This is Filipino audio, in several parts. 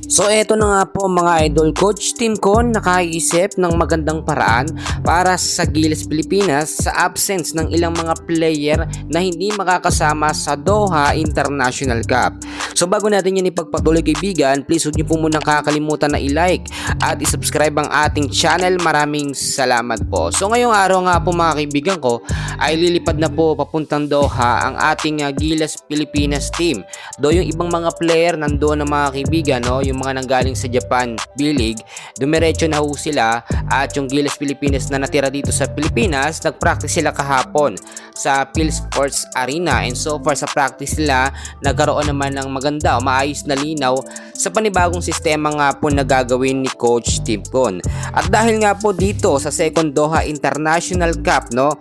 So eto na nga po mga idol, Coach Tim Con nakaisip ng magandang paraan para sa Gilas Pilipinas sa absence ng ilang mga player na hindi makakasama sa Doha International Cup. So bago natin yan ipagpatuloy kaibigan, please huwag niyo po munang kakalimutan na i-like at i-subscribe ang ating channel. Maraming salamat po. So ngayong araw nga po mga kaibigan ko ay lilipad na po papuntang Doha ang ating Gilas Pilipinas team. Do yung ibang mga player nandoon na mga kaibigan, no, yung mga nanggaling sa Japan B-League, dumiretso na ho sila at yung Gilas Pilipinas na natira dito sa Pilipinas, nag-practice sila kahapon sa PhilSports Arena and so far sa practice nila, nagkaroon naman ng maganda o maayos na linaw sa panibagong sistema nga po na gagawin ni Coach Tim Con. At dahil nga po dito sa second Doha International Cup, no,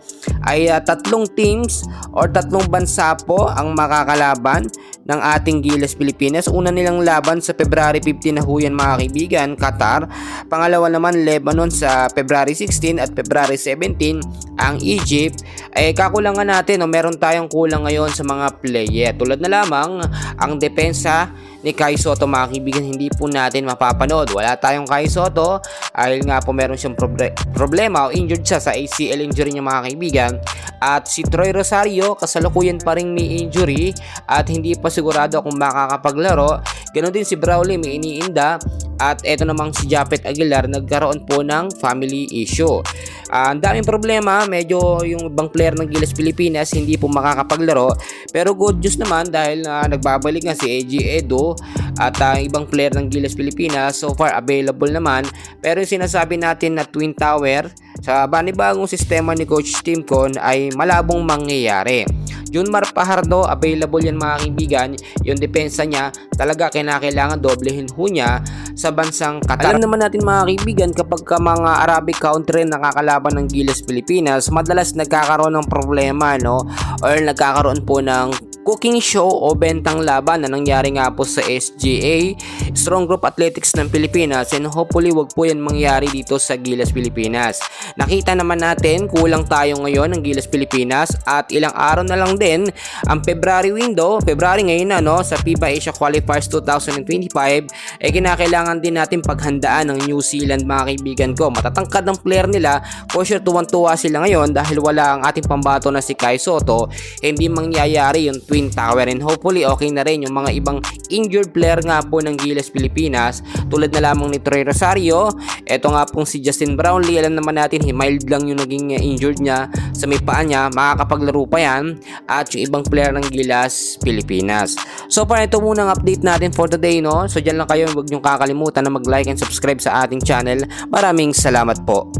ay tatlong teams or tatlong bansa po ang makakalaban ng ating Gilas Pilipinas. Una nilang laban sa February 15 na huyan mga kaibigan, Qatar. Pangalawa naman Lebanon sa February 16 at February 17 ang Egypt. Kakulangan natin, meron tayong kulang ngayon sa mga player. Tulad na lamang ang depensa ni Kai Sotto mga kaibigan, hindi po natin mapapanood. Wala tayong Kai Sotto ay nga po meron siyang problema o injured siya sa ACL injury niya mga kaibigan. At si Troy Rosario kasalukuyan pa rin may injury at hindi pa sigurado kung makakapaglaro. Ganon din si Brawley may iniinda. At eto namang si Japet Aguilar nagkaroon po ng family issue. Ang daming problema, medyo yung ibang player ng Gilas Pilipinas hindi po makakapaglaro. Pero good news naman dahil nagbabalik nga si AG Edo at ibang player ng Gilas Pilipinas so far available naman. Pero yung sinasabi natin na Twin Tower sa panibagong sistema ni Coach Tim Con ay malabong mangyayari. Junmar Fajardo, available yan mga kaibigan. Yung depensa niya talaga kinakailangan doblehin ho niya sa bansang Qatar. Alam naman natin mga kaibigan, kapag mga Arabic country nakakalaban ng Gilas Pilipinas, madalas nagkakaroon ng problema, no, or nagkakaroon po ng cooking show o bentang laban na nangyari nga po sa SGA, Strong Group Athletics ng Pilipinas, and hopefully wag po yan mangyari dito sa Gilas Pilipinas. Nakita naman natin kulang tayo ngayon ng Gilas Pilipinas at ilang araw na lang din ang February window, February ngayon na, no, sa FIBA Asia Qualifiers 2025, kinakailangan din natin paghandaan ng New Zealand mga kaibigan ko. Matatangkad ng player nila, for sure tuwan-tuwa sila ngayon dahil wala ang ating pambato na si Kai Sotto, hindi mangyayari yung Twin Tower, and hopefully okay na rin yung mga ibang injured player nga po ng Gilas Pilipinas tulad na lamang ni Troy Rosario. Eto nga pong si Justin Brownlee, alam naman natin mild lang yung naging injured niya sa may paa niya, makakapaglaro pa yan, at yung ibang player ng Gilas Pilipinas. So para ito muna ang update natin for today, no. So dyan lang kayo, huwag niyong kakalimutan na mag-like and subscribe sa ating channel. Maraming salamat po.